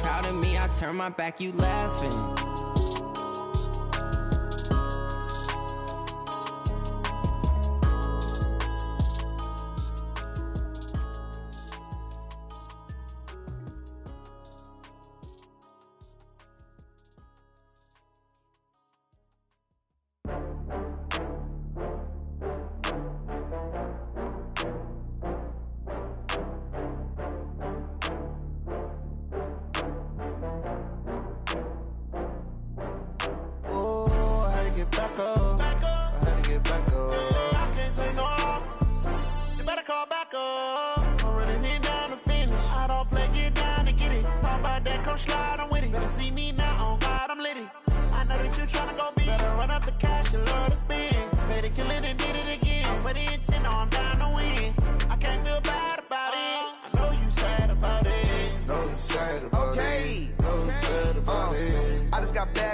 proud of me, I turn my back, you laughing.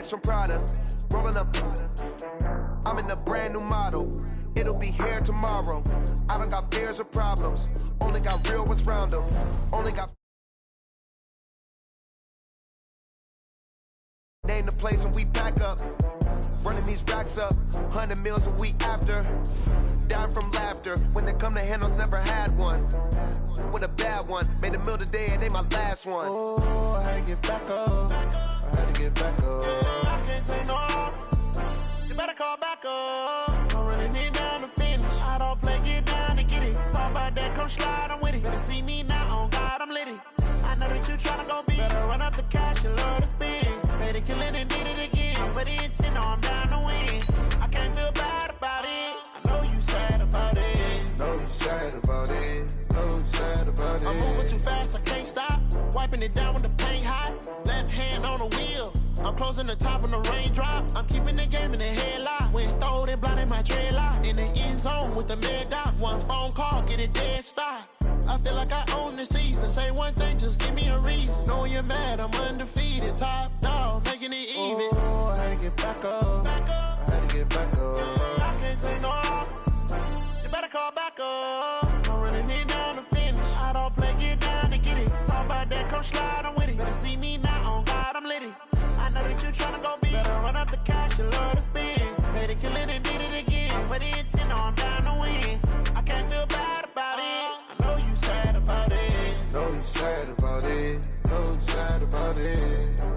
From Prada, rolling up. I'm in a brand new model. It'll be here tomorrow. I don't got fears or problems. Only got real ones round them. Only got. Name the place and we pack up. Running these racks up. 100 meals a week after. Dying from laughter. When they come to handles, never had one. With a bad one. Made a meal today and they my last one. Oh, I had to get back up. I had to get back up. I can't take no loss. You better call back up. I'm running it down to finish. I don't play, get down and get it. Talk about that, come slide, I'm with it. Better see me now, on God, I'm litty. I know that you tryna go big. Better run up the cash, you love to spend. Better kill it and did it again. But the intent, no, I'm down to win. I can't feel bad about it. I know you sad about it. Know you sad about it. Know you sad about it. I'm moving too fast, I can't stop. Wiping it down with the paint hot. Left hand on the wheel. I'm closing the top when the raindrop. I'm keeping the game in the headlock. When throwed and blinded my dreadlock. In the end zone with the mad dot. One phone call, get it dead stop. I feel like I own the season. Say one thing, just give me a reason. Knowing you're mad, I'm undefeated. Top dog, making it even. Oh, I had to get back up. I had to get back up. I can't take no loss. You better call back up. I'm running it down to finish. I don't play, get down and get it. Talk about that, come slide, I'm with it. Better see me now, on God, I'm litty. I know that you tryna go big. Better run up the cash, you love to spend. Better kill it and did it again. But the intent, no, I'm down to win. I can't feel bad about it. I know you sad about it. Know you sad about it. Know you sad about it.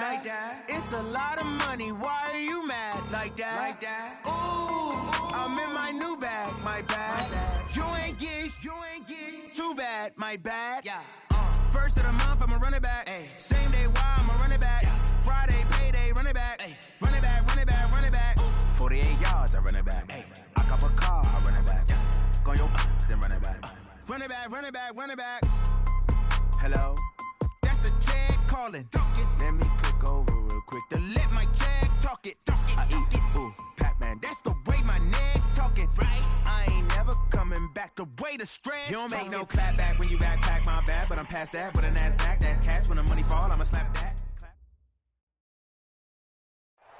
Like that. It's a lot of money. Why are you mad like that? Ooh, I'm in my new bag, my bad. You ain't get too bad, my bad. Yeah. First of the month, I'ma run it back. Ay. Same day, why I'ma run it back. Friday, payday, run it back. Ay. Run it back, run it back, run it back. 48 yards, I run it back. Ay. I cop a car, I run it back. Go your then run it back. Run it back, run it back, run it back. Hello? That's the check calling. Let me click over real quick to let my check talk it. I eat it, ooh, Pac-Man. That's the way my neck talking. Right? I ain't never coming back. The way the stress. You don't make no clap back when you backpack my bad, but I'm past that. With a NASDAQ, that's cash. When the money fall, I'ma slap that.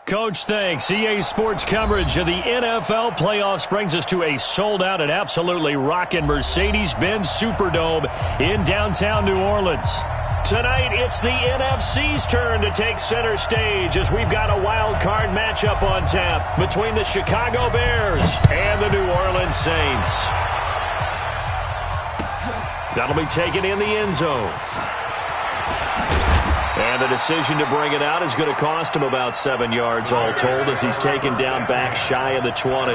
Coach, thanks. EA Sports coverage of the NFL playoffs brings us to a sold-out and absolutely rocking Mercedes-Benz Superdome in downtown New Orleans. Tonight, it's the NFC's turn to take center stage as we've got a wild card matchup on tap between the Chicago Bears and the New Orleans Saints. That'll be taken in the end zone. And the decision to bring it out is going to cost him about 7 yards all told as he's taken down back shy of the 20.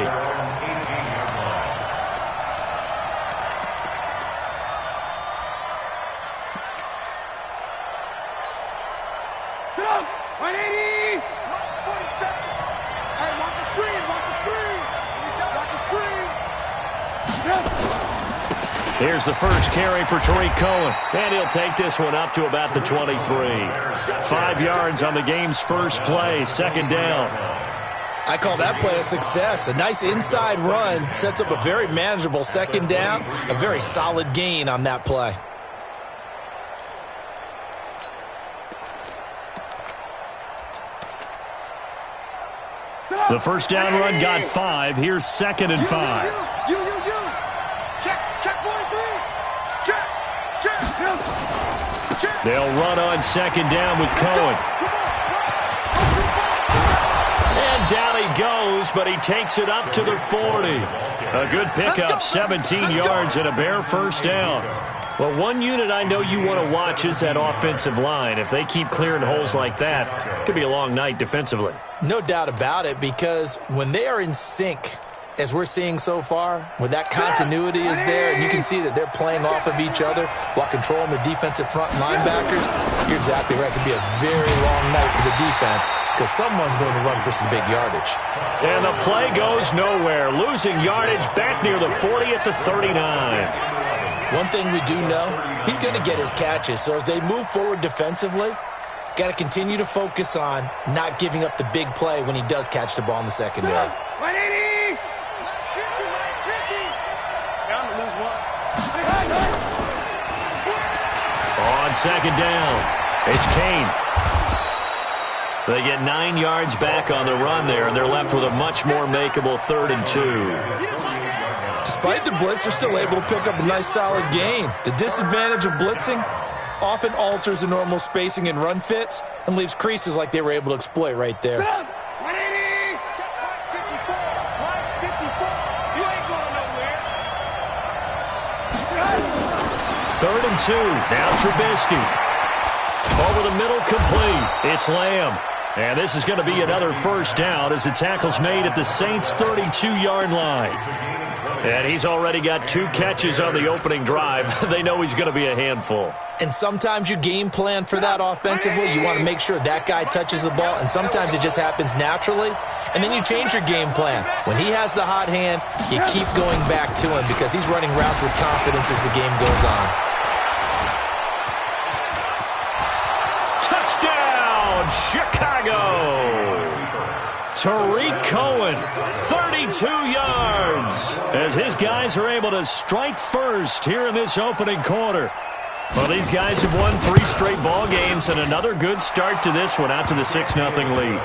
Here's the first carry for Tariq Cohen. And he'll take this one up to about the 23. 5 yards on the game's first play, second down. I call that play a success. A nice inside run sets up a very manageable second down. A very solid gain on that play. The first down run got 5. Here's second and 5. Check 43. Check. They'll run on second down with Cohen. And down he goes, but he takes it up to the 40. A good pickup, 17 yards and a bare first down. Well, one unit I know you want to watch is that offensive line. If they keep clearing holes like that, it could be a long night defensively. No doubt about it, because when they are in sync, as we're seeing so far, when that continuity is there, and you can see that they're playing off of each other while controlling the defensive front linebackers, you're exactly right. It could be a very long night for the defense because someone's going to run for some big yardage. And the play goes nowhere, losing yardage back near the 40 at the 39. One thing we do know, he's going to get his catches. So as they move forward defensively, got to continue to focus on not giving up the big play when he does catch the ball in the secondary. 180. 50. Down to lose one. On second down, it's Kane. They get 9 yards back on the run there, and they're left with a much more makeable 3rd and 2. Despite the blitz, they're still able to pick up a nice solid gain. The disadvantage of blitzing often alters the normal spacing and run fits and leaves creases like they were able to exploit right there. 180. 54. 54. You ain't going nowhere. 3rd and 2. Now Trubisky. Over the middle, complete. It's Lamb. And this is going to be another first down as the tackle's made at the Saints' 32-yard line. And he's already got 2 catches on the opening drive. They know he's going to be a handful. And sometimes you game plan for that offensively. You want to make sure that guy touches the ball, and sometimes it just happens naturally. And then you change your game plan. When he has the hot hand, you keep going back to him because he's running routes with confidence as the game goes on. Touchdown, Chicago! Tariq Cohen, 32 yards, as his guys are able to strike first here in this opening quarter. Well, these guys have won 3 straight ball games and another good start to this one out to the 6-0 lead.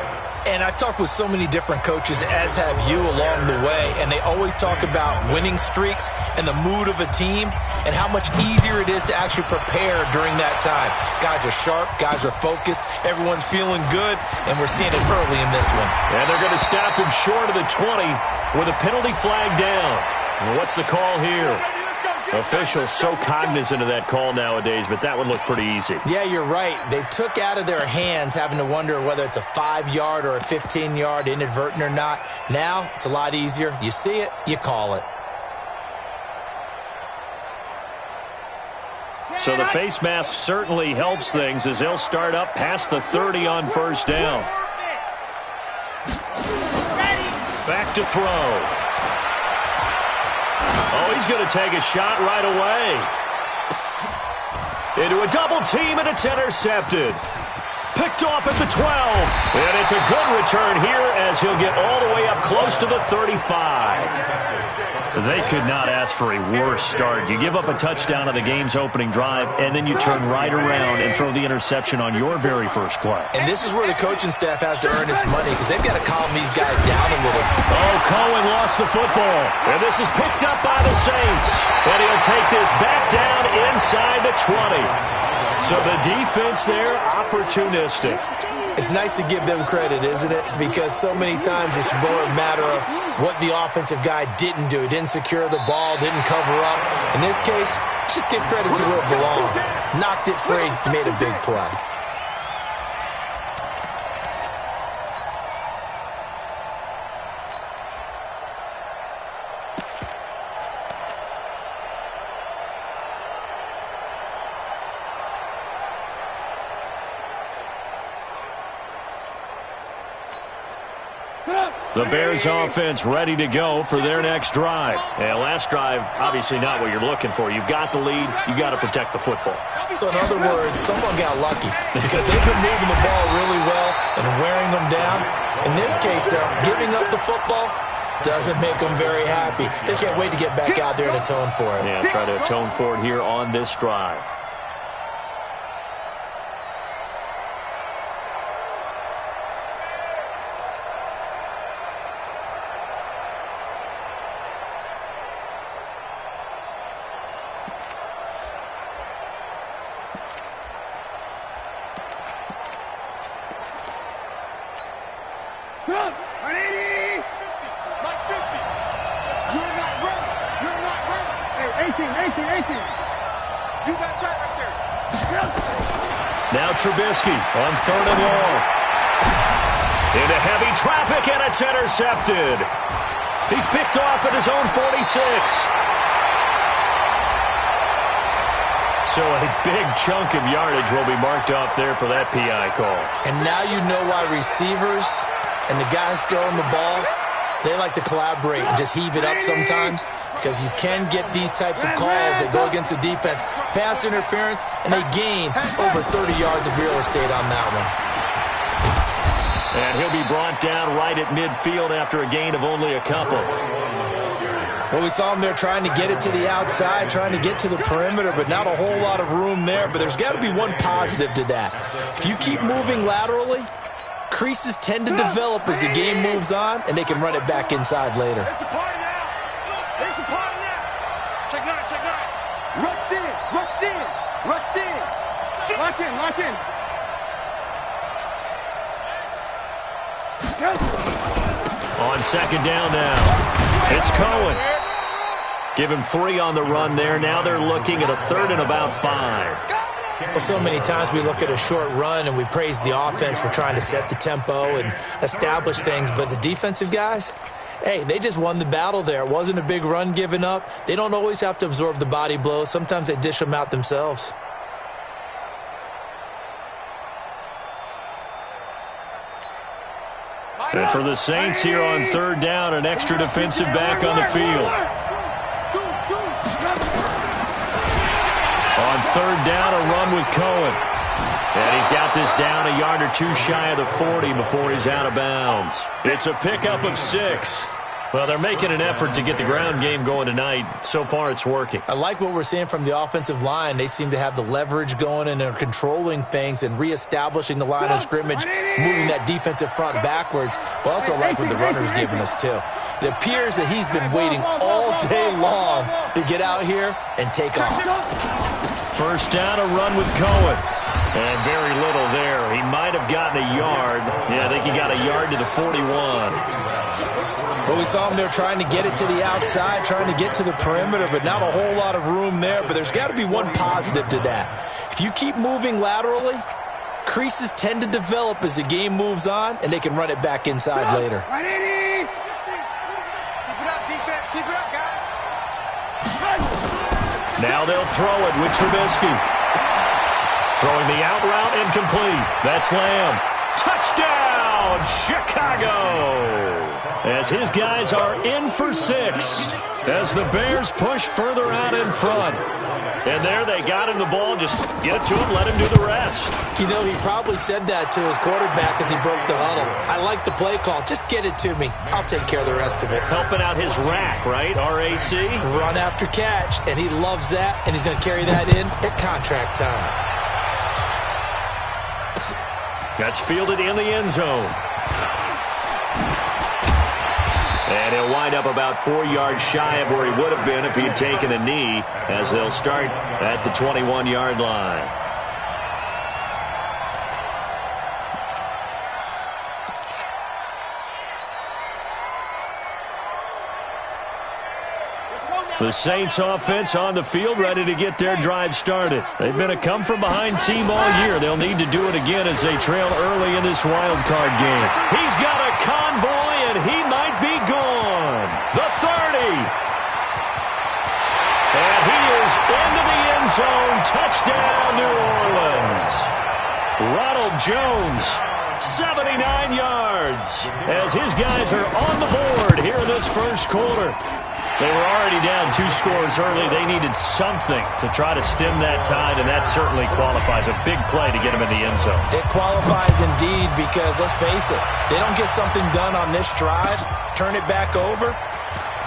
And I've talked with so many different coaches, as have you, along the way, and they always talk about winning streaks and the mood of a team and how much easier it is to actually prepare during that time. Guys are sharp, guys are focused, everyone's feeling good, and we're seeing it early in this one. And they're going to stop him short of the 20 with a penalty flag down. And what's the call here? Officials so cognizant of that call nowadays, but that one looked pretty easy. Yeah, you're right. They took out of their hands having to wonder whether it's a 5-yard or a 15-yard, inadvertent or not. Now, it's a lot easier. You see it, you call it. So the face mask certainly helps things as they'll start up past the 30 on first down. Back to throw. Oh, he's going to take a shot right away. Into a double team, and it's intercepted. Picked off at the 12. And it's a good return here as he'll get all the way up close to the 35. They could not ask for a worse start. You give up a touchdown on the game's opening drive, and then you turn right around and throw the interception on your very first play. And this is where the coaching staff has to earn its money because they've got to calm these guys down a little. Oh, Cohen lost the football. And this is picked up by the Saints. And he'll take this back down inside the 20. So the defense there, opportunistic. It's nice to give them credit, isn't it? Because so many times it's more a matter of what the offensive guy didn't do. He didn't secure the ball, didn't cover up. In this case, let's just give credit to where it belongs. Knocked it free, made a big play. Put up. The Bears offense ready to go for their next drive. And last drive, obviously not what you're looking for. You've got the lead. You got to protect the football. So in other words, someone got lucky because they've been moving the ball really well and wearing them down. In this case, though, giving up the football doesn't make them very happy. They can't wait to get back out there and atone for it. Yeah, try to atone for it here on this drive. Now Trubisky on 3rd and long. Into heavy traffic, and it's intercepted. He's picked off at his own 46. So a big chunk of yardage will be marked off there for that PI call. And now you know why receivers and the guys throwing the ball, they like to collaborate and just heave it up sometimes, because you can get these types of calls that go against the defense. Pass interference, and they gain over 30 yards of real estate on that one. And he'll be brought down right at midfield after a gain of only a couple. Well, we saw him there trying to get it to the outside, trying to get to the perimeter, but not a whole lot of room there. But there's got to be one positive to that. If you keep moving laterally, creases tend to develop as the game moves on, and they can run it back inside later. It's a party now. It's a party now. Check nine, check nine. Rush in, rush in, rush in. Lock in, lock in. On 2nd down now, it's Cohen. Give him 3 on the run there. Now they're looking at a 3rd and about 5. Well, so many times we look at a short run and we praise the offense for trying to set the tempo and establish things, but the defensive guys, hey, they just won the battle there. It wasn't a big run given up. They don't always have to absorb the body blows. Sometimes they dish them out themselves. And for the Saints here on 3rd down, an extra defensive back on the field. On 3rd down, a run with Cohen. And he's got this down a yard or 2 shy of the 40 before he's out of bounds. It's a pickup of 6. Well, they're making an effort to get the ground game going tonight. So far, it's working. I like what we're seeing from the offensive line. They seem to have the leverage going, and they're controlling things and reestablishing the line of scrimmage, moving that defensive front backwards. But also like what the runner's giving us, too. It appears that he's been waiting all day long to get out here and take off. 1st down, a run with Cohen. And very little there. He might have gotten a yard. Yeah, I think he got a yard to the 41. Well, we saw him there trying to get it to the outside, trying to get to the perimeter, but not a whole lot of room there. But there's got to be one positive to that. If you keep moving laterally, creases tend to develop as the game moves on, and they can run it back inside later. Keep it up, defense. Keep it up, guys. Now they'll throw it with Trubisky. Throwing the out route incomplete. That's Lamb. Touchdown, Chicago! As his guys are in for 6. As the Bears push further out in front. And there they got him the ball. Just get it to him, let him do the rest. You know, he probably said that to his quarterback as he broke the huddle. I like the play call. Just get it to me. I'll take care of the rest of it. Helping out his rack, right? RAC? Run after catch, and he loves that, and he's going to carry that in at contract time. That's fielded in the end zone. And he'll wind up about 4 yards shy of where he would have been if he had taken a knee, as they'll start at the 21-yard line. The Saints offense on the field, ready to get their drive started. They've been a come-from-behind team all year. They'll need to do it again as they trail early in this wild card game. He's got a convoy, and he might be gone. The 30. And he is into the end zone. Touchdown, New Orleans. Ronald Jones 79 yards as his guys are on the board here in this first quarter. They were already down 2 scores early. They needed something to try to stem that tide, and that certainly qualifies. A big play to get them in the end zone. It qualifies indeed because, let's face it, they don't get something done on this drive, turn it back over.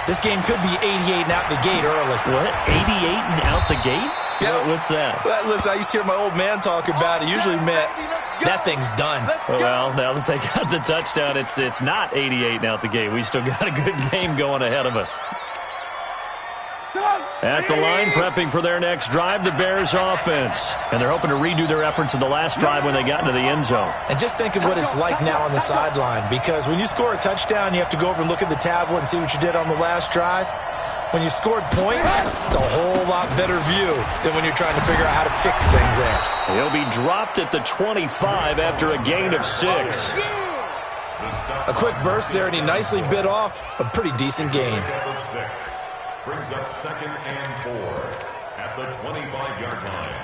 This game could be 88 and out the gate early. What? 88 and out the gate? Yeah. What's that? Well, listen, I used to hear my old man talk about it. Usually meant that thing's done. Well, now that they got the touchdown, it's not 88 and out the gate. We still got a good game going ahead of us. At the line, prepping for their next drive, the Bears offense. And they're hoping to redo their efforts in the last drive when they got into the end zone. And just think of what it's like now on the sideline, because when you score a touchdown, you have to go over and look at the tablet and see what you did on the last drive. When you scored points, it's a whole lot better view than when you're trying to figure out how to fix things there. He'll be dropped at the 25 after a gain of 6. A quick burst there, and he nicely bit off a pretty decent gain. Brings up 2nd and 4 at the 25-yard line.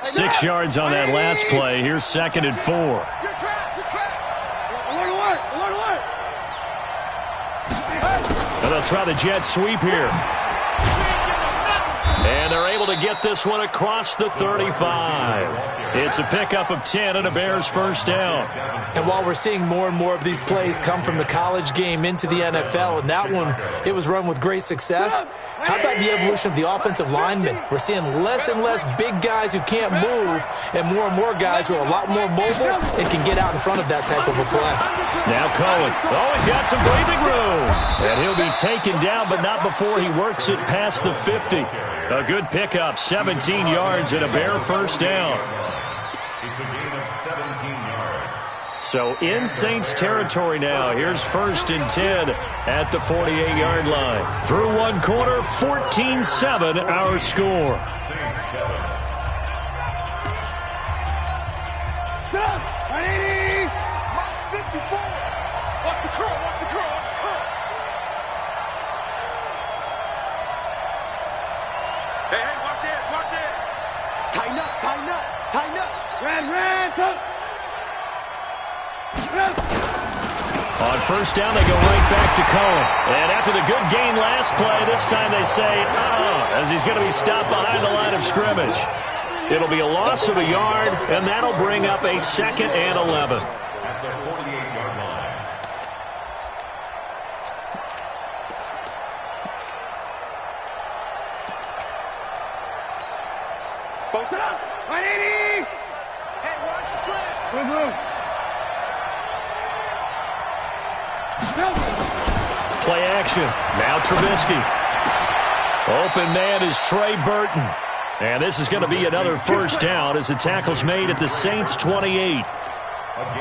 6 yards on that last play. Here's 2nd and 4. And they'll try the jet sweep here. And they're able to get this one across the 35. It's a pickup of 10 and a Bears first down. And while we're seeing more and more of these plays come from the college game into the NFL, and that one, it was run with great success, how about the evolution of the offensive linemen? We're seeing less and less big guys who can't move and more guys who are a lot more mobile and can get out in front of that type of a play. Now Cohen. Oh, he's got some breathing room. And he'll be taken down, but not before he works it past the 50. A good pickup, 17 yards and a Bear first down. It's a gain of 17 yards. So in Saints territory now. Here's 1st and 10 at the 48-yard line. Through one quarter, 14-7 our score. Saints 7. On first down, they go right back to Cohen. And after the good gain last play, this time they say, as he's going to be stopped behind the line of scrimmage. It'll be a loss of a yard, and that'll bring up a 2nd and 11. At the 48-yard line. Post it up. 180. Hey, watch the slip. Move. Play action. Now Trubisky. Open man is Trey Burton. And this is going to be another first down as the tackle's made at the Saints 28.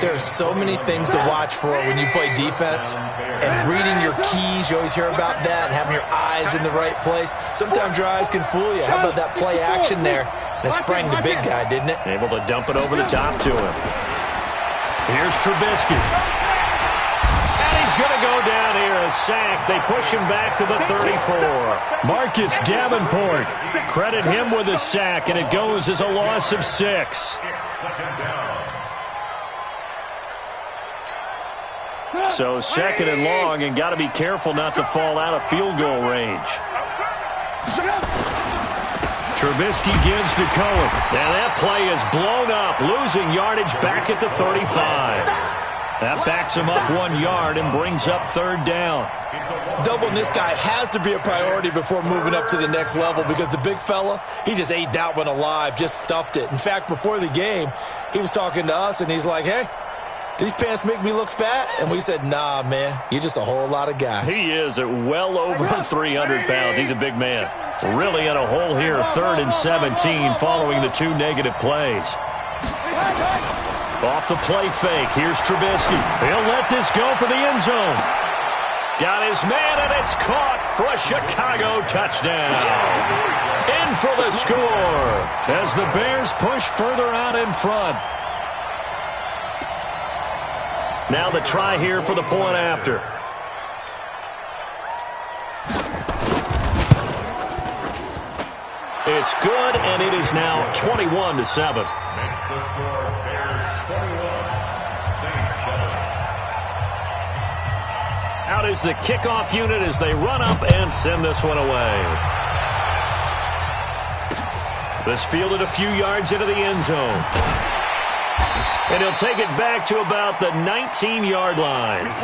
There are so many things to watch for when you play defense. And reading your keys, you always hear about that, and having your eyes in the right place. Sometimes your eyes can fool you. How about that play action there? And it sprang the big guy, didn't it? Able to dump it over the top to him. Here's Trubisky. He's going to go down here, a sack. They push him back to the 34. Marcus Davenport, credit him with a sack, and it goes as a loss of 6. So 2nd and long, and got to be careful not to fall out of field goal range. Trubisky gives to Cohen. Now that play is blown up, losing yardage back at the 35. That backs him up 1 yard and brings up 3rd down. Doubling this guy has to be a priority before moving up to the next level, because the big fella, he just ate that one alive, just stuffed it. In fact, before the game, he was talking to us, and he's like, hey, these pants make me look fat? And we said, nah, man, you're just a whole lot of guy. He is at well over 300 pounds. He's a big man. Really in a hole here, 3rd and 17 following the 2 negative plays. Off the play fake. Here's Trubisky. He'll let this go for the end zone. Got his man, and it's caught for a Chicago touchdown. In for the score as the Bears push further out in front. Now the try here for the point after. It's good, and it is now 21-7. Makes the score Bears 21. out is the kickoff unit as they run up and send this one away. This fielded a few yards into the end zone. And he'll take it back to about the 19-yard line. Let's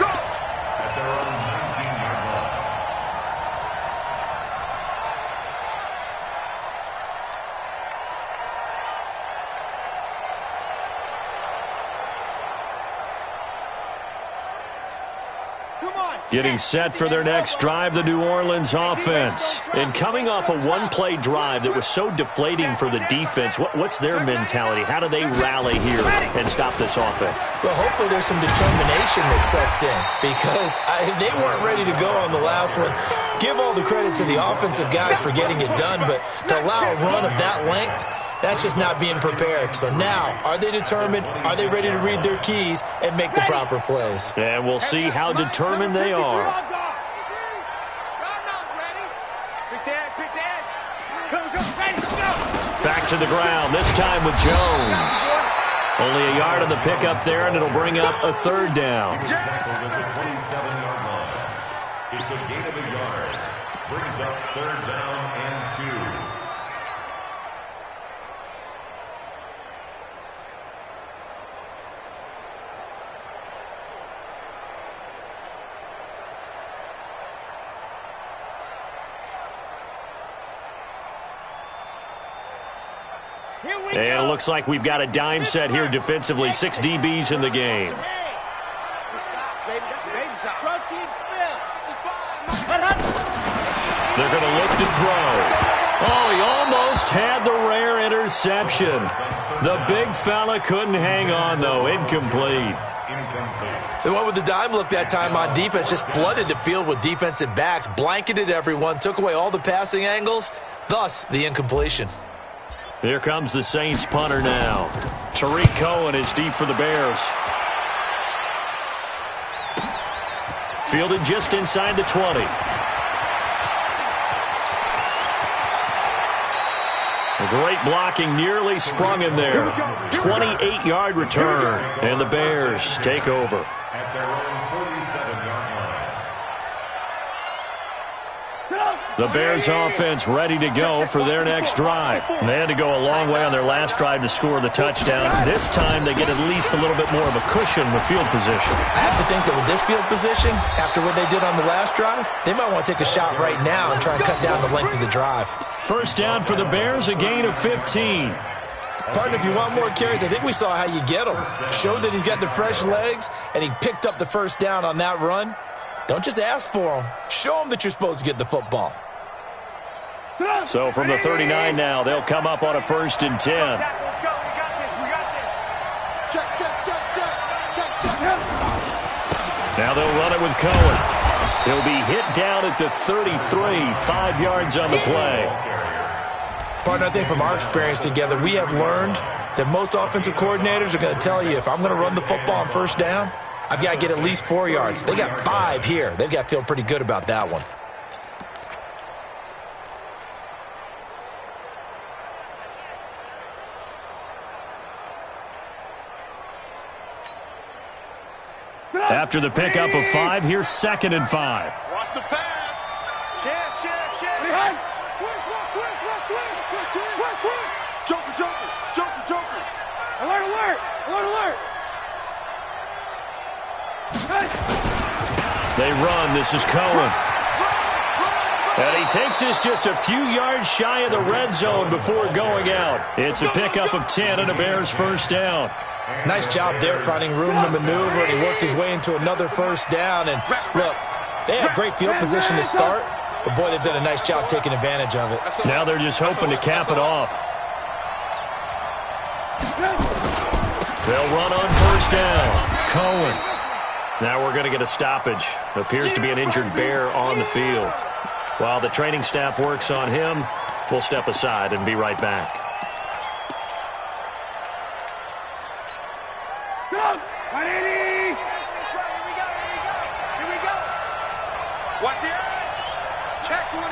go. At their own 19-yard line. Getting set for their next drive, the New Orleans offense. And coming off a one-play drive that was so deflating for the defense, what's their mentality? How do they rally here and stop this offense? Well, hopefully there's some determination that sets in because they weren't ready to go on the last one. Give all the credit to the offensive guys for getting it done, but to allow a run of that length, that's just not being prepared. So now, are they determined? Are they ready to read their keys and make the proper plays? And we'll see how determined they are. Back to the ground, this time with Jones. Only a yard on the pickup there, and it'll bring up a third down. Tackled at the 27-yard line. It's a gain of a yard. Brings up third down and 2. And it looks like we've got a dime set here defensively. 6 DBs in the game. They're going to look to throw. Oh, he almost had the rare interception. The big fella couldn't hang on, though. Incomplete. The one with the dime look that time on defense just flooded the field with defensive backs, blanketed everyone, took away all the passing angles, thus the incompletion. Here comes the Saints punter now. Tariq Cohen is deep for the Bears. Fielded just inside the 20. A great blocking, nearly sprung in there. 28-yard return, and the Bears take over. At their own 47-yard line. The Bears offense ready to go for their next drive. They had to go a long way on their last drive to score the touchdown. This time they get at least a little bit more of a cushion with field position. I have to think that with this field position, after what they did on the last drive, they might want to take a shot right now and try and cut down the length of the drive. First down for the Bears, a gain of 15. Partner, if you want more carries, I think we saw how you get him. Showed that he's got the fresh legs, and he picked up the first down on that run. Don't just ask for him. Show him that you're supposed to get the football. So from the 39 now, they'll come up on a 1st and 10. Now they'll run it with Cohen. He'll be hit down at the 33, 5 yards on the play. Partner, I think from our experience together, we have learned that most offensive coordinators are going to tell you, if I'm going to run the football on first down, I've got to get at least 4 yards. They got 5 here. They've got to feel pretty good about that one. After the pickup of 5, here's 2nd and 5. Watch the pass. Check. Behind. Joker. Alert. They run. This is Cohen. And he takes this just a few yards shy of the red zone before going out. It's a pickup of 10 and a Bears first down. Nice job there finding room to maneuver, and he worked his way into another first down. And look, they had great field position to start, but boy, they've done a nice job taking advantage of it. Now they're just hoping to cap it off. They'll run on first down. Cohen. Now we're going to get a stoppage. Appears to be an injured Bear on the field. While the training staff works on him, we'll step aside and be right back. Watch the edge. Check 24.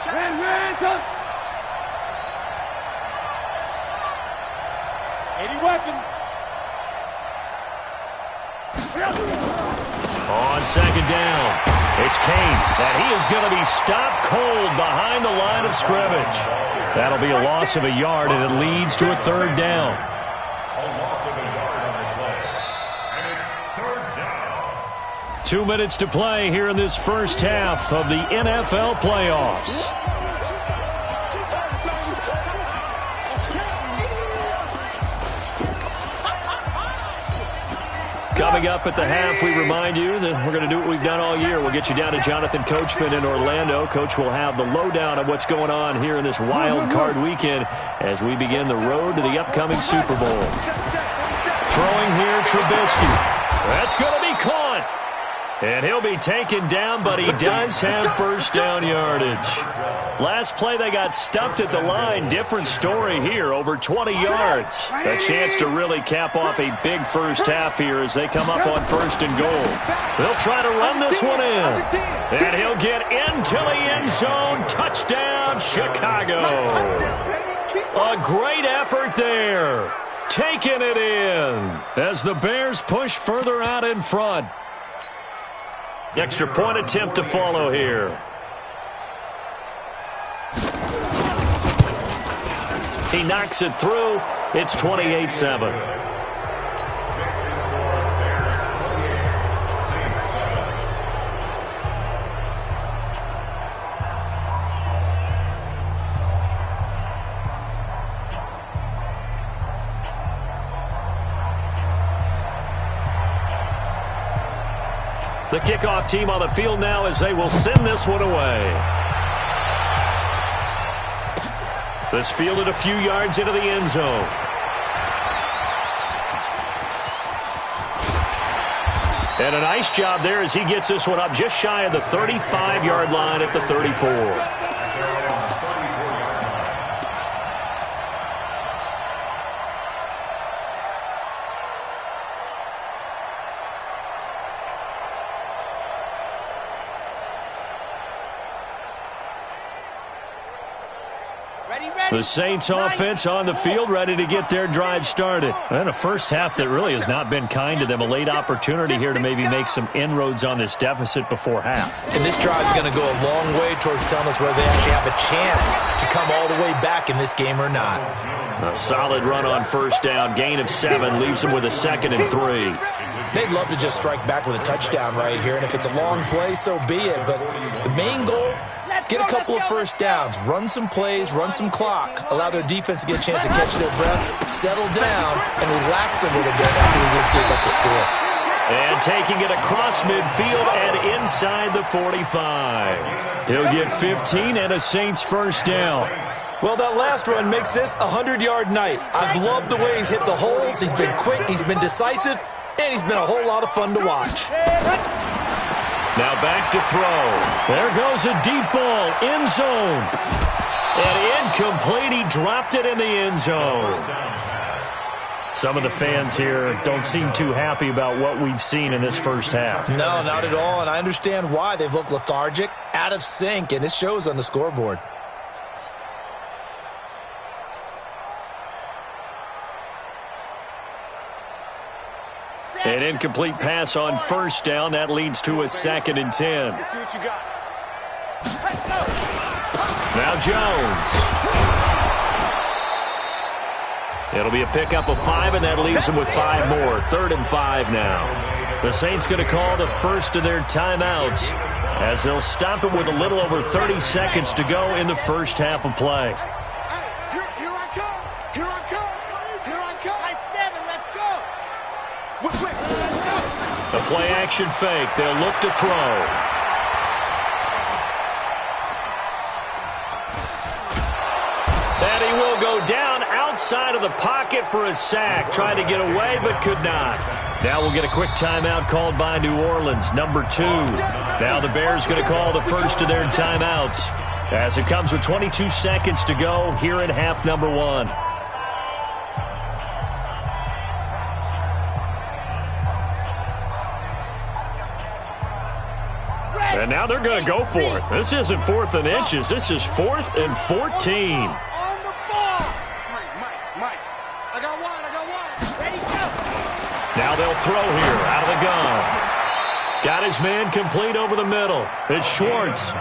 Check. Ransom. 80 weapons. second down. It's Kane, and he is going to be stopped cold behind the line of scrimmage. That'll be a loss of a yard, and it leads to a third down. A loss of a yard on the play. And it's third down. 2 minutes to play here in this first half of the NFL playoffs. Coming up at the half, we remind you that we're going to do what we've done all year. We'll get you down to Jonathan Coachman in Orlando. Coach will have the lowdown of what's going on here in this wild card weekend as we begin the road to the upcoming Super Bowl. Throwing here, Trubisky. That's going to be caught. And he'll be taken down, but he does have first down yardage. Last play, they got stuffed at the line. Different story here, over 20 yards. A chance to really cap off a big first half here as they come up on first and goal. They'll try to run this one in. And he'll get into the end zone. Touchdown, Chicago. A great effort there. Taking it in as the Bears push further out in front. Extra point attempt to follow here. He knocks it through. It's 28-7. The kickoff team on the field now as they will send this one away. This fielded a few yards into the end zone. And a nice job there as he gets this one up just shy of the 35-yard line at the 34. The Saints offense on the field, ready to get their drive started. And a first half that really has not been kind to them. A late opportunity here to maybe make some inroads on this deficit before half. And this drive's going to go a long way towards telling us whether they actually have a chance to come all the way back in this game or not. A solid run on first down. Gain of 7 leaves them with a 2nd and 3. They'd love to just strike back with a touchdown right here. And if it's a long play, so be it. But the main goal, get a couple of first downs, run some plays, run some clock, allow their defense to get a chance to catch their breath, settle down, and relax a little bit after they just gave up the score. And taking it across midfield and inside the 45. He'll get 15 and a Saints first down. Well, that last run makes this a 100-yard night. I've loved the way he's hit the holes. He's been quick, he's been decisive, and he's been a whole lot of fun to watch. Now back to throw. There goes a deep ball, end zone. And incomplete, he dropped it in the end zone. Some of the fans here don't seem too happy about what we've seen in this first half. No, not at all, and I understand why. They've looked lethargic, out of sync, and it shows on the scoreboard. An incomplete pass on first down. That leads to a 2nd and 10. Let's see what you got. Now Jones. It'll be a pickup of 5, and that leaves them with 5 more. 3rd and 5 now. The Saints going to call the first of their timeouts as they'll stop it with a little over 30 seconds to go in the first half of play. Here I come. Here I come. Here I come. By 7. Let's go. A play-action fake. They'll look to throw. And he will go down outside of the pocket for a sack. Tried to get away, but could not. Now we'll get a quick timeout called by New Orleans, number 2. Now the Bears going to call the first of their timeouts as it comes with 22 seconds to go here in half number 1. And now they're going to go for it. This isn't 4th and inches. This is 4th and 14. On the ball. Mike. I got one. Ready, go. Now they'll throw here out of the gun. Got his man complete over the middle. It's Schwartz.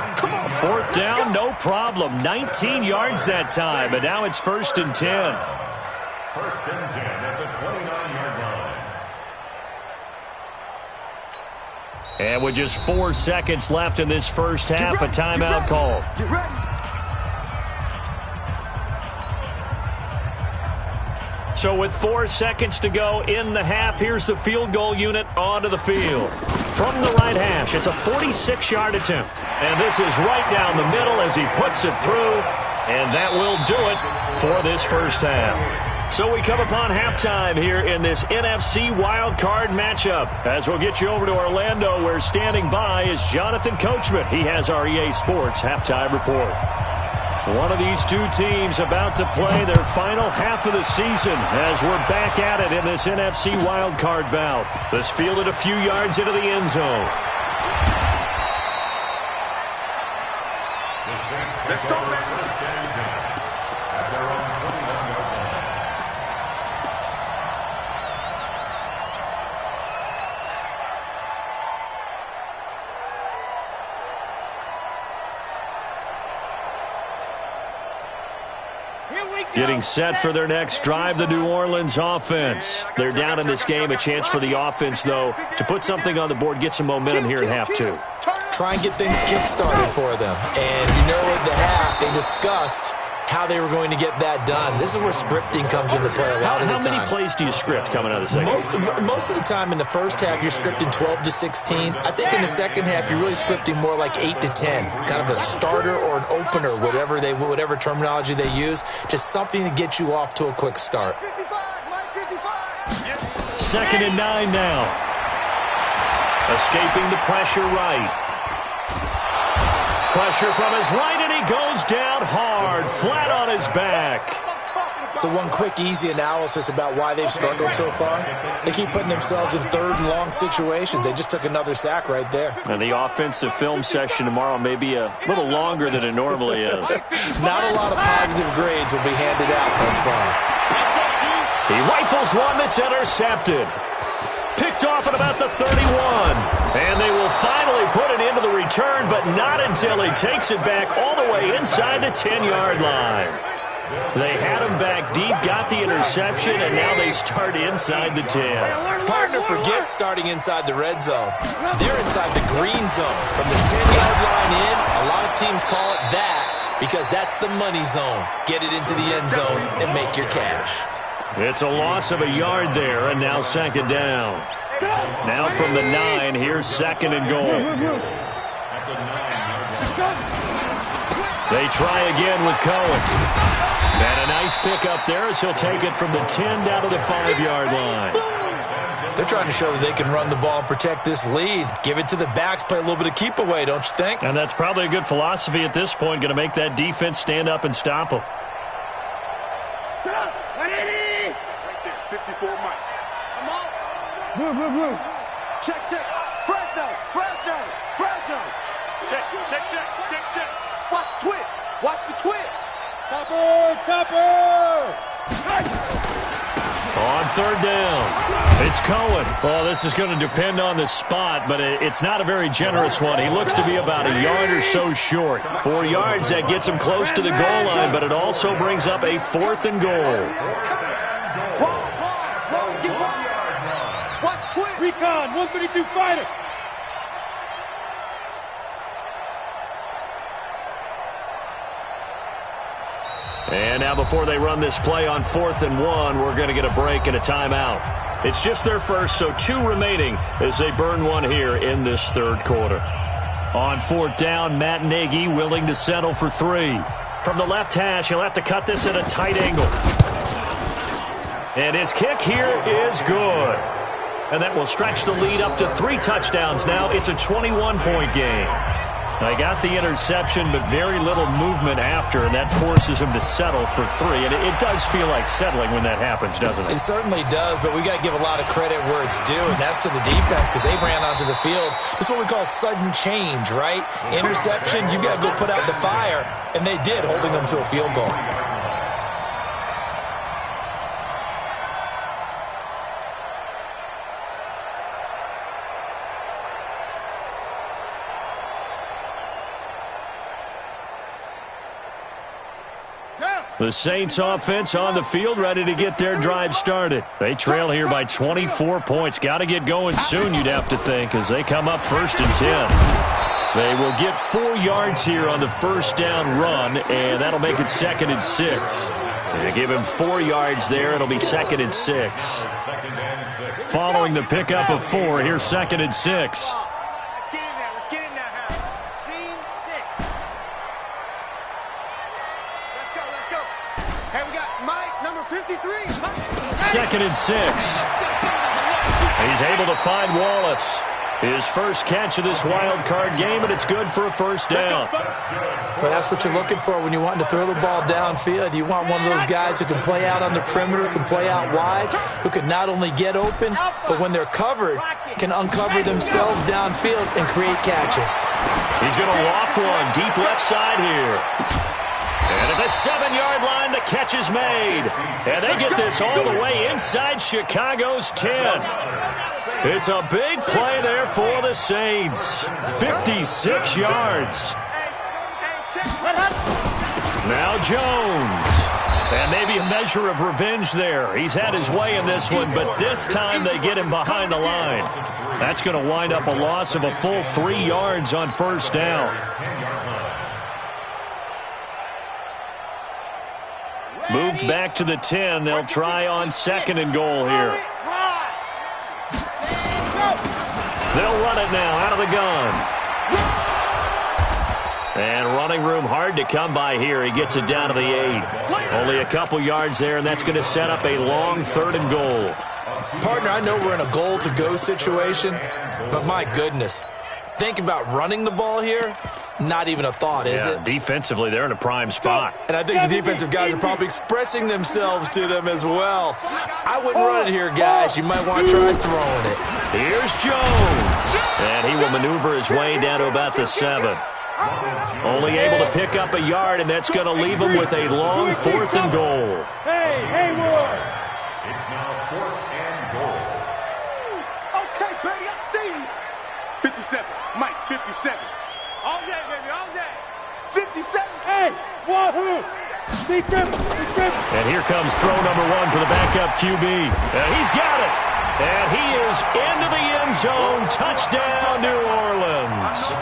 Fourth down, no problem. 19 yards that time, and now it's 1st and 10. 1st and 10 at the 29-yard line. And with just 4 seconds left in this first half, a timeout call. Get ready. So with 4 seconds to go in the half, here's the field goal unit onto the field. From the right hash, it's a 46-yard attempt. And this is right down the middle as he puts it through. And that will do it for this first half. So we come upon halftime here in this NFC wildcard matchup. As we'll get you over to Orlando, where standing by is Jonathan Coachman. He has our EA Sports halftime report. One of these two teams about to play their final half of the season as we're back at it in this NFC wildcard bout. This fielded a few yards into the end zone. Let's go, man. At their own 21-yard line. Getting set for their next drive, the New Orleans offense. They're down in this game. A chance for the offense, though, to put something on the board, get some momentum here in half two. Try and get things kick-started for them. And you know at the half, they discussed how they were going to get that done. This is where scripting comes into play a lot of the time. How many plays do you script coming out of the second? Most of the time in the first half, you're scripting 12 to 16. I think in the second half, you're really scripting more like 8 to 10. Kind of a starter or an opener, whatever terminology they use. Just something to get you off to a quick start. 2nd and 9 now. Escaping the pressure right. Pressure from his right, and he goes down hard, flat on his back. So one quick, easy analysis about why they've struggled so far. They keep putting themselves in 3rd and long situations. They just took another sack right there. And the offensive film session tomorrow may be a little longer than it normally is. Not a lot of positive grades will be handed out thus far. He rifles one that's intercepted. Picked off at about the 31. And they will finally put it into the return, but not until he takes it back all the way inside the 10-yard line. They had him back deep, got the interception, and now they start inside the 10. Partner forgets starting inside the red zone. They're inside the green zone. From the 10-yard line in, a lot of teams call it that because that's the money zone. Get it into the end zone and make your cash. It's a loss of a yard there, and now 2nd down. Now from the 9, here's 2nd and goal. They try again with Cohen. And a nice pickup there as he'll take it from the 10 down to the 5-yard line. They're trying to show that they can run the ball and protect this lead. Give it to the backs, play a little bit of keep away, don't you think? And that's probably a good philosophy at this point, going to make that defense stand up and stop them. 54 Mike. Come on. Move. Check. Fresno. Check. Watch the twist. Topper. On 3rd down, it's Cohen. Well, this is going to depend on the spot, but it's not a very generous one. He looks to be about a yard or so short. 4 yards, that gets him close to the goal line, but it also brings up a 4th and goal. Recon, 132 fighter. And now before they run this play on 4th and 1, we're going to get a break and a timeout. It's just their first, so 2 remaining as they burn one here in this 3rd quarter. On 4th down, Matt Nagy willing to settle for 3. From the left hash, he'll have to cut this at a tight angle. And his kick here is good. And that will stretch the lead up to 3 touchdowns now. It's a 21-point game. They got the interception, but very little movement after, and that forces him to settle for 3. And it does feel like settling when that happens, doesn't it? It certainly does, but we got to give a lot of credit where it's due, and that's to the defense because they ran onto the field. This is what we call sudden change, right? Interception, you got to go put out the fire, and they did, holding them to a field goal. The Saints offense on the field, ready to get their drive started. They trail here by 24 points. Got to get going soon, you'd have to think, as they come up 1st and 10. They will get 4 yards here on the first down run, and that'll make it 2nd and 6. They give him 4 yards there. It'll be 2nd and 6. Following the pickup of 4, here's 2nd and 6. Let's get in there. Let's get in there, Hal. Scene 6. Let's go. Hey, we got Mike, number 53. Mike. 2nd and 6. He's able to find Wallace. His first catch of this wild card game, and it's good for a first down. Well, that's what you're looking for when you want to throw the ball downfield. You want one of those guys who can play out on the perimeter, can play out wide, who can not only get open, but when they're covered, can uncover themselves downfield and create catches. He's going to loft one deep left side here. And at the 7-yard line, the catch is made. And they get this all the way inside Chicago's 10. It's a big play there for the Saints. 56 yards. Now Jones. And maybe a measure of revenge there. He's had his way in this one, but this time they get him behind the line. That's going to wind up a loss of a full 3 yards on first down. Moved back to the 10. They'll try on 2nd and goal here. They'll run it now out of the gun. And running room hard to come by here. He gets it down to the 8. Only a couple yards there, and that's going to set up a long 3rd and goal. Partner, I know we're in a goal-to-go situation, but my goodness. Think about running the ball here. Not even a thought, is it? Defensively, they're in a prime spot. And I think the defensive guys are probably expressing themselves to them as well. I wouldn't run it here, guys. You might want to try throwing it. Here's Jones. And he will maneuver his way down to about the 7. Only able to pick up a yard, and that's going to leave him with a long 4th and goal. Hey, Hayward. It's now 4th and goal. Okay, baby, I see you. 57. Mike, 57. All day, baby, all day. 57. Hey, wahoo. And here comes throw number 1 for the backup QB. And he's got it. And he is into the end zone. Touchdown, New Orleans.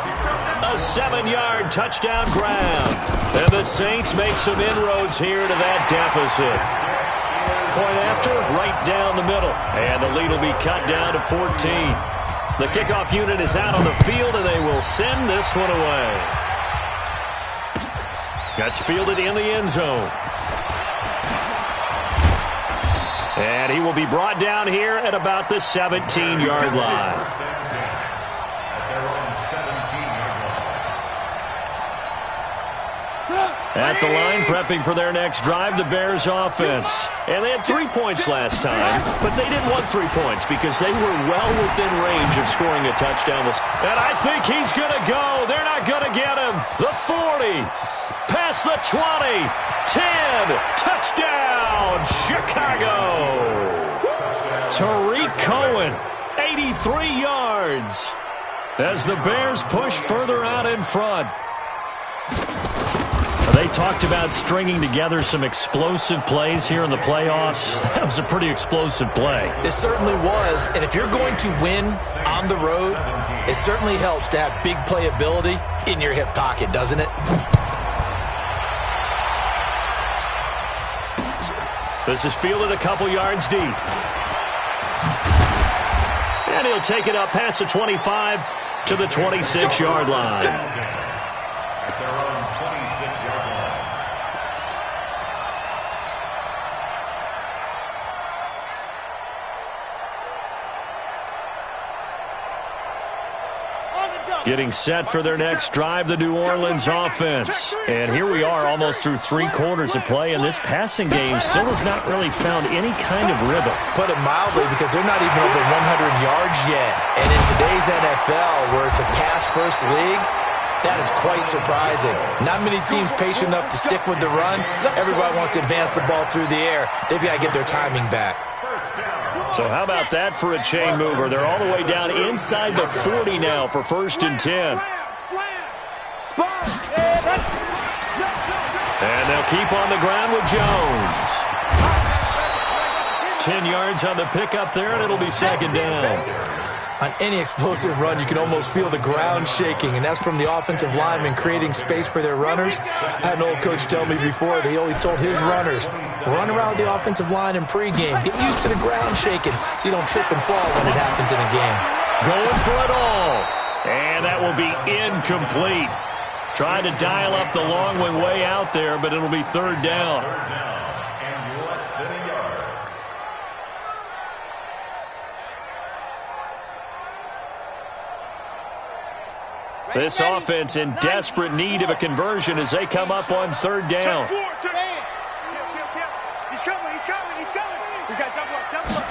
A 7-yard touchdown grab. And the Saints make some inroads here to that deficit. Point after, right down the middle. And the lead will be cut down to 14. The kickoff unit is out on the field, and they will send this one away. That's fielded in the end zone. And he will be brought down here at about the 17-yard line. At the line, prepping for their next drive, the Bears offense. And they had 3 points last time, but they didn't want 3 points because they were well within range of scoring a touchdown. And I think he's going to go. They're not going to get him. The 40, past the 20, 10, touchdown, Chicago. Tariq Cohen, 83 yards. As the Bears push further out in front. They talked about stringing together some explosive plays here in the playoffs. That was a pretty explosive play. It certainly was. And if you're going to win on the road, it certainly helps to have big playability in your hip pocket, doesn't it? This is fielded a couple yards deep. And he'll take it up past the 25 to the 26-yard line. Getting set for their next drive, the New Orleans offense. And here we are almost through 3 quarters of play, and this passing game still has not really found any kind of rhythm. Put it mildly, because they're not even over 100 yards yet. And in today's NFL, where it's a pass-first league, that is quite surprising. Not many teams patient enough to stick with the run. Everybody wants to advance the ball through the air. They've got to get their timing back. So how about that for a chain mover? They're all the way down inside the 40 now for 1st and 10. And they'll keep on the ground with Jones. 10 yards on the pickup there, and it'll be second down. On any explosive run, you can almost feel the ground shaking, and that's from the offensive linemen creating space for their runners. I had an old coach tell me before, they always told his runners, run around the offensive line in pregame. Get used to the ground shaking so you don't trip and fall when it happens in a game. Going for it all. And that will be incomplete. Trying to dial up the long one way out there, but it'll be third down. This offense in desperate need of a conversion as they come up on third down. He's coming. We got double up.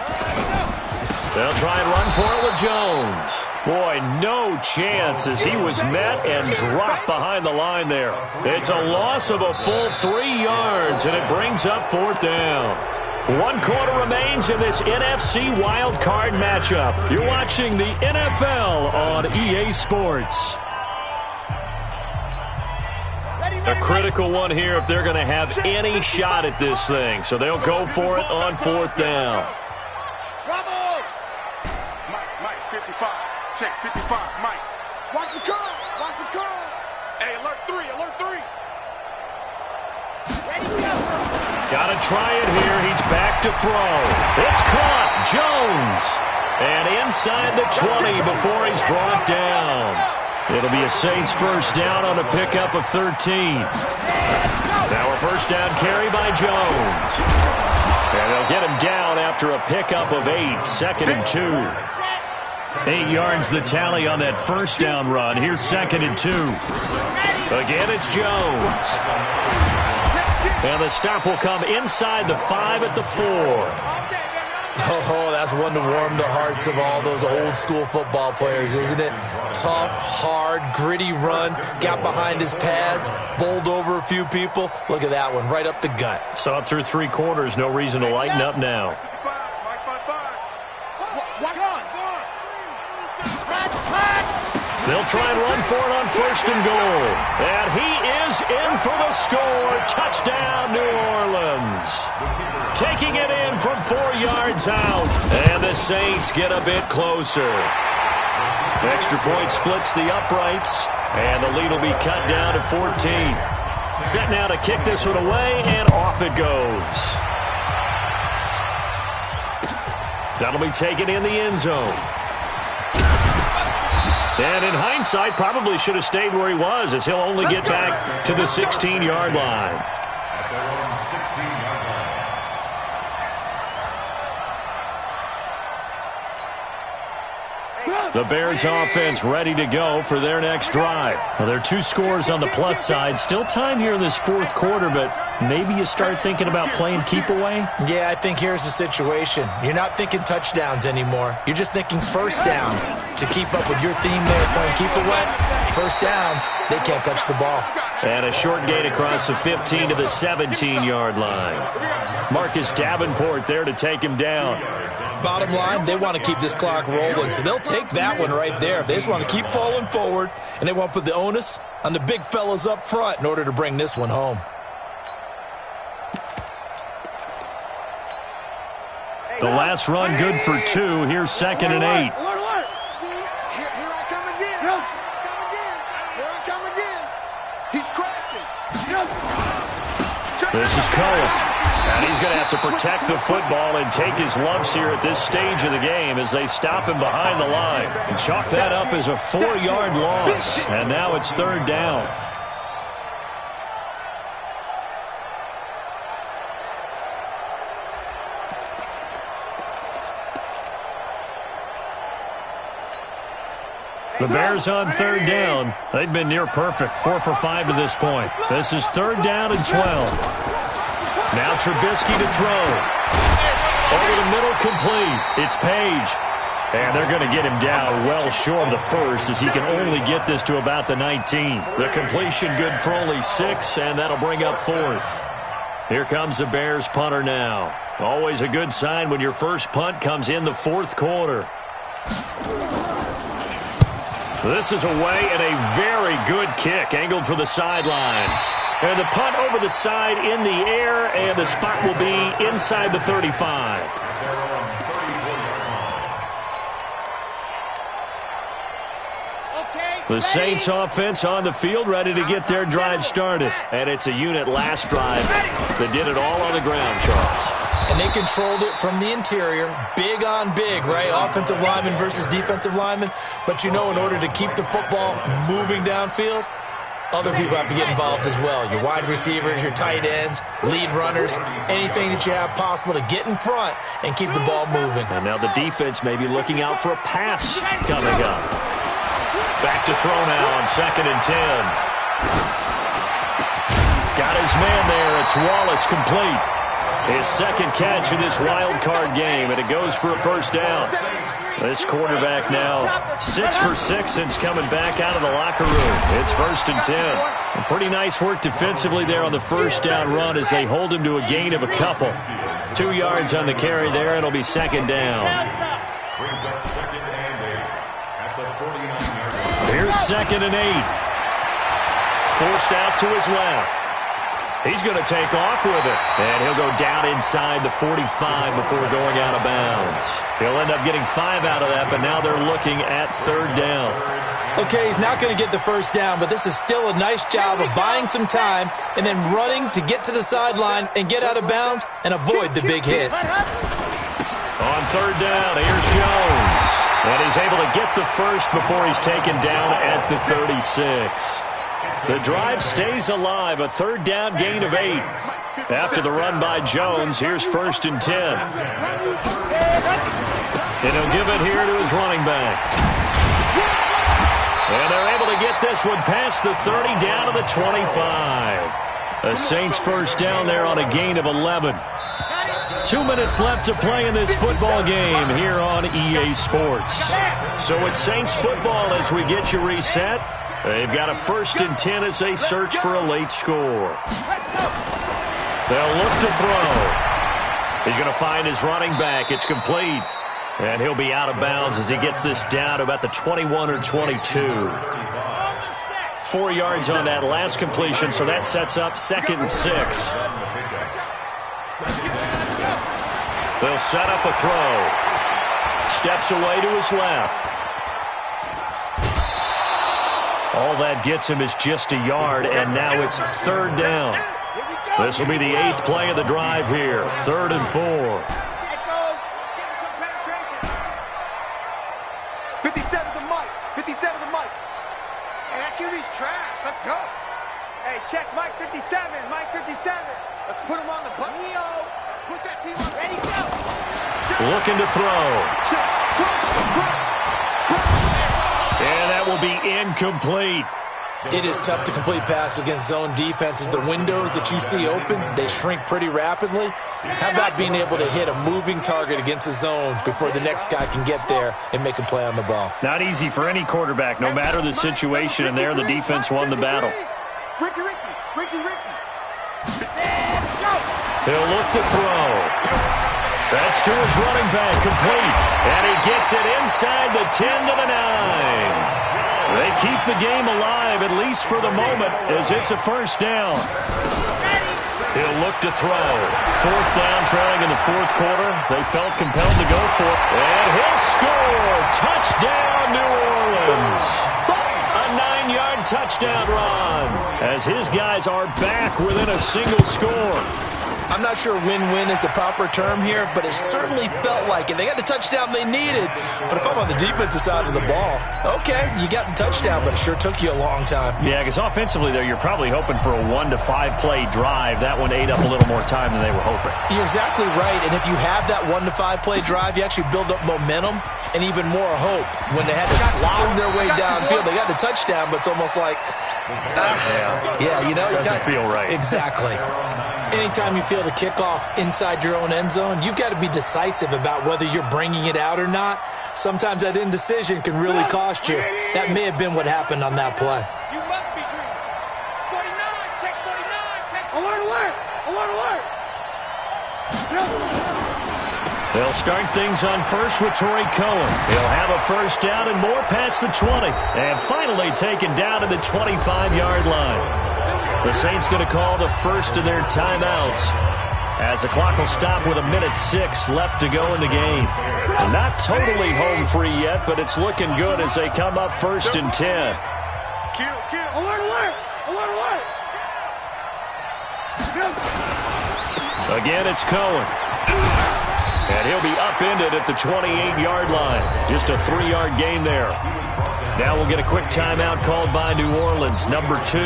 They'll try and run for it with Jones. Boy, no chance as he was met and dropped behind the line there. It's a loss of a full 3 yards, and it brings up fourth down. 1 quarter remains in this NFC Wild Card matchup. You're watching the NFL on EA Sports. A critical one here if they're going to have any shot at this thing. So they'll go for it on fourth down. Bravo! Mike, 55. Check, 55. Mike. Watch the curl. Hey, alert 3. Ready, go. Got to try it here. He's back to throw. It's caught. Jones. And inside the 20 before he's brought down. It'll be a Saints first down on a pickup of 13. Now a first down carry by Jones. And they'll get him down after a pickup of 8, second and 2. 8 yards the tally on that first down run. Here's second and 2. Again, it's Jones. And the stop will come inside the 5 at the 4. Oh, that's one to warm the hearts of all those old-school football players, isn't it? Tough, hard, gritty run, got behind his pads, bowled over a few people. Look at that one, right up the gut. So up through 3 quarters, no reason to lighten up now. They'll try and run for it on first and goal. And he is in for the score. Touchdown, New Orleans. Taking it in from 4 yards out. And the Saints get a bit closer. Extra point splits the uprights. And the lead will be cut down to 14. Set now to kick this one away, and off it goes. That'll be taken in the end zone. And in hindsight, probably should have stayed where he was, as he'll only get back to the 16-yard line. The Bears offense ready to go for their next drive. Well, there are 2 scores on the plus side. Still time here in this fourth quarter, but maybe you start thinking about playing keep away? Yeah, I think here's the situation. You're not thinking touchdowns anymore. You're just thinking first downs. To keep up with your theme there, playing keep away, first downs, they can't touch the ball. And a short gain across the 15 to the 17-yard line. Marcus Davenport there to take him down. Bottom line, they want to keep this clock rolling, so they'll take that one right there. They just want to keep falling forward, and they want to put the onus on the big fellas up front in order to bring this one home. The last run good for 2. Here's second and 8. Alert. Here I come again. Here I come again. He's crashing. This is Cohen. And he's going to have to protect the football and take his lumps here at this stage of the game as they stop him behind the line. And chalk that up as a 4-yard loss. And now it's third down. The Bears on third down. They've been near perfect, 4 for 5 to this point. This is third down and 12. Now Trubisky to throw. Over the middle, complete. It's Page. And they're going to get him down well short of the first as he can only get this to about the 19. The completion good for only 6, and that'll bring up fourth. Here comes the Bears punter now. Always a good sign when your first punt comes in the fourth quarter. This is away and a very good kick angled for the sidelines. And the punt over the side in the air, and the spot will be inside the 35. The Saints offense on the field, ready to get their drive started. And it's a unit last drive that did it all on the ground, Charles. And they controlled it from the interior, big on big, right? Offensive lineman versus defensive lineman. But you know, in order to keep the football moving downfield, other people have to get involved as well. Your wide receivers, your tight ends, lead runners, anything that you have possible to get in front and keep the ball moving. And now the defense may be looking out for a pass coming up. Back to throw now on 2nd and 10. Got his man there. It's Wallace complete. His second catch in this wild card game, and it goes for a first down. This quarterback now 6 for 6 since coming back out of the locker room. It's 1st and 10. And pretty nice work defensively there on the first down run as they hold him to a gain of a couple. 2 yards on the carry there. It'll be 2nd down. Brings up 2nd and 8 at the 49-yard line. Here's 2nd and 8. Forced out to his left. He's going to take off with it. And he'll go down inside the 45 before going out of bounds. He'll end up getting 5 out of that, but now they're looking at 3rd down. Okay, he's not going to get the first down, but this is still a nice job of buying some time and then running to get to the sideline and get out of bounds and avoid the big hit. On 3rd down, here's Jones. And he's able to get the first before he's taken down at the 36. The drive stays alive, a 3rd down gain of 8. After the run by Jones, here's 1st and 10. And he'll give it here to his running back. And they're able to get this one past the 30 down to the 25. The Saints first down there on a gain of 11. 2 minutes left to play in this football game here on EA Sports. So it's Saints football as we get you reset. They've got a 1st and 10 as they search for a late score. They'll look to throw. He's going to find his running back. It's complete. And he'll be out of bounds as he gets this down to about the 21 or 22. 4 yards on that last completion, so that sets up 2nd and 6. They'll set up a throw. Steps away to his left. All that gets him is just a yard, and now it's 3rd down. This will be the 8th play of the drive here. 3rd and 4. 57's a mic. 57's a mic. Hey, that QB's trash. Let's go. Hey, check Mike 57. Mike 57. Let's put him on the button. Let's put that team on. Ready, go. Looking to throw. And that will be incomplete. It is tough to complete passes against zone defenses. The windows that you see open, they shrink pretty rapidly. How about being able to hit a moving target against a zone before the next guy can get there and make a play on the ball? Not easy for any quarterback, no matter the situation, and there the defense won the battle. Ricky. He'll look to throw. That's to his running back, complete. And he gets it inside the 10 to the 9. They keep the game alive, at least for the moment, as it's a first down. He'll look to throw. 4th down, trailing in the 4th quarter. They felt compelled to go for it. And he'll score. Touchdown, New Orleans. A 9-yard touchdown run, as his guys are back within a single score. I'm not sure win-win is the proper term here, but it certainly felt like it. They got the touchdown they needed, but if I'm on the defensive side of the ball, okay, you got the touchdown, but it sure took you a long time. Yeah, because offensively there, you're probably hoping for a 1 to 5 play drive. That one ate up a little more time than they were hoping. You're exactly right, and if you have that 1 to 5 play drive, you actually build up momentum and even more hope. When they had to slog their way downfield, they got the touchdown, but it's almost like, doesn't feel right. Exactly. Anytime you feel the kickoff inside your own end zone, you've got to be decisive about whether you're bringing it out or not. Sometimes that indecision can really cost you. That may have been what happened on that play. You must be dreaming. 49, check 49, check. Alert. They'll start things on first with Torrey Cohen. He'll have a first down and more past the 20. And finally taken down to the 25-yard line. The Saints going to call the first of their timeouts as the clock will stop with 1:06 left to go in the game. Not totally home free yet, but it's looking good as they come up 1st and 10. Again, it's Cohen. And he'll be upended at the 28-yard line. Just a 3-yard gain there. Now we'll get a quick timeout called by New Orleans, number 2,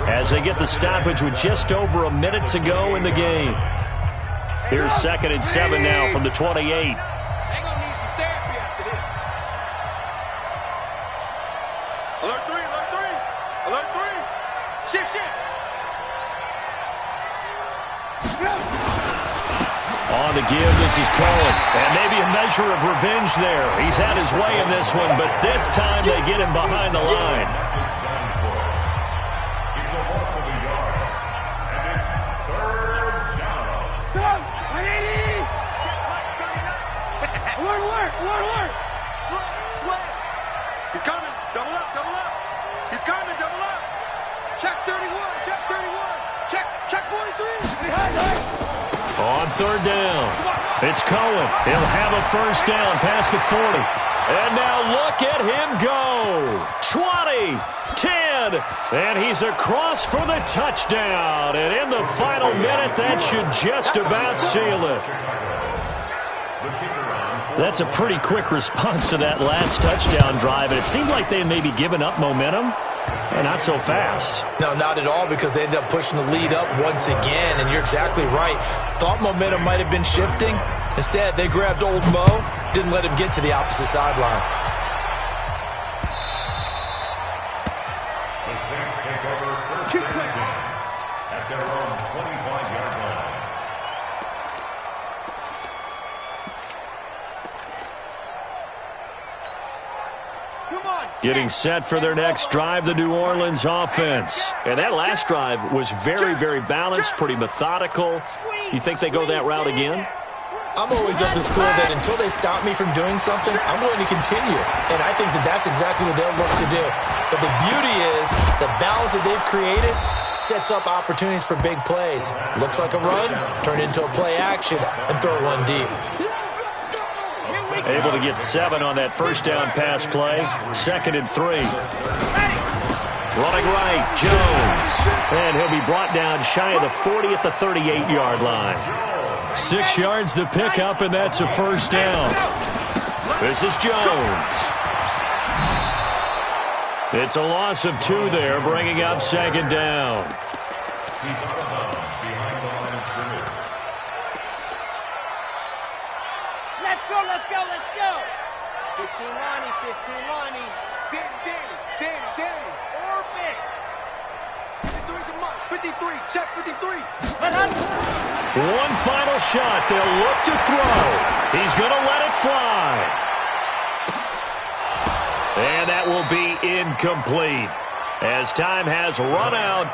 as they get the stoppage with just over a minute to go in the game. Here's 2nd and 7 now from the 28. They're going to need some therapy after this. Alert 3, alert 3. Alert 3. Shift, shift. On the give, this is Cohen. And maybe a measure of revenge there. He's had his way in this one, but this time they get him behind the line. It's a loss of a yard, and it's 3rd down. Alert. Slay. He's coming. Double up. He's coming. Double up. Check 31. Check 43. On 3rd down, it's Cohen. He'll have a first down past the 40. And now look at him go. 20, 10, and he's across for the touchdown. And in the final minute, that should just about seal it. That's a pretty quick response to that last touchdown drive, and it seemed like they had maybe given up momentum. Not so fast. No, not at all, because they ended up pushing the lead up once again, and you're exactly right. Thought momentum might have been shifting. Instead, they grabbed old Mo, didn't let him get to the opposite sideline. The Saints take over 1st and 10 at their own 25-yard line. Getting set for their next drive, the New Orleans offense. And that last drive was very, very balanced, pretty methodical. You think they go that route again? I'm always of the school that until they stop me from doing something, I'm going to continue. And I think that that's exactly what they'll look to do. But the beauty is the balance that they've created sets up opportunities for big plays. Looks like a run, turn into a play action, and throw one deep. Able to get 7 on that first down pass play. 2nd and 3. Running right, Jones. And he'll be brought down shy of the 40 at the 38-yard line. 6 yards the pickup, and that's a first down. This is Jones. It's a loss of 2 there, bringing up 2nd down. He's out of bounds behind the line of scrimmage. Let's go. 15 Lonnie. Danny. Orbit. 53 to Mike. 53. Check 53. One final shot. They'll look to throw. He's going to let it fly. And that will be incomplete as time has run out.